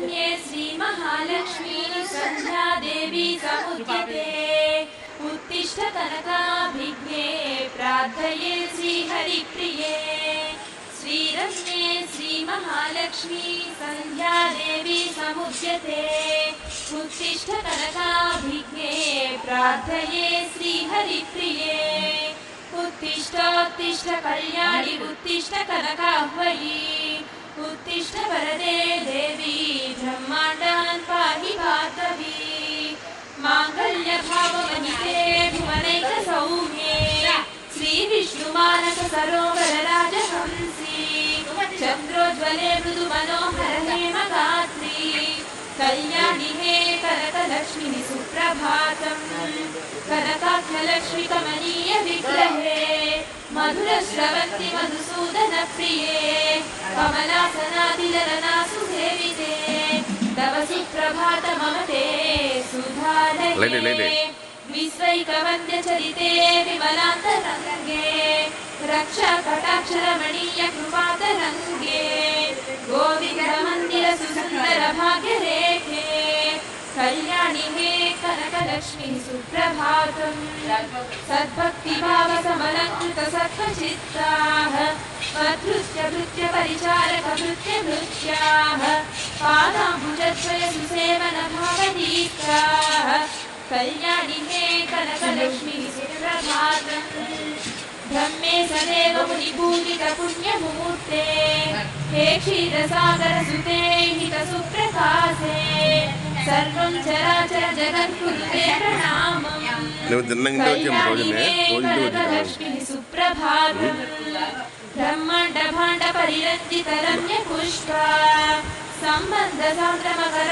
श्रीरम्ये श्रीमहालक्ष्मी सन्ध्या देवी समुद्यते उत्तिष्ठ कनकाभिज्ञे प्रार्थये श्रीहरिप्रिये श्रीरम्ये श्रीमहालक्ष्मी सन्ध्या देवी समुद्यते उत्तिष्ठ कनकाभिज्ञे प्रार्थये श्रीहरिप्रिये उत्तिष्ठोत्तिष्ठ कल्याणि उत्तिष्ठ कनकाह्वयी उत्तिष्ठ वरदे देवी ब्रह्माण्डान् पाहि पार्थवी माङ्गल्यभाववनिते भुवनैकसौम्ये श्रीविष्णुमानस सरोवर राजहंसी चन्द्रोज्ज्वले मृदुमनोहर हेमगात्री कल्याणि हे कनकलक्ष्मी सुप्रभातम् कनकाख्यलक्ष्मी कमनीय विग्रहे मधुरश्रवन्ति मधुसूदन प्रिये कमलासनादिललनासु सेविते तव सुप्रभात मम ते सुधालये विश्वैकवन्द्यचरिते विमलान्तरङ्गे रक्षा कटाक्षरमणीय कृपातरङ्गे गोविन्दमन्दिर सुन्दर भाग्यरेखे कल्याणि हे कनकलक्ष्मी सुप्रभातम् सद्भक्तिभाव समलङ्कृत सत्त्वचित्ताः भृत्य परिचारक भृत्याः पादाम्बुजद्वय सुसेवन भावदीप्ताः कल्याणि हे कनकलक्ष्मी सुप्रभातम् ब्रह्मे सदेव मुनिपूजित पुण्यमूर्ते हे क्षीरसागर सुते हित सुप्रकाशे सर्वं चराचर जगत्कुरुते प्रणामम् कल्याणि हे कनकलक्ष्मी सुप्रभातम् ब्रह्माण्ड भाण्ड परिरञ्जित रम्य पुष्पा सम्बन्ध सान्द्र मकर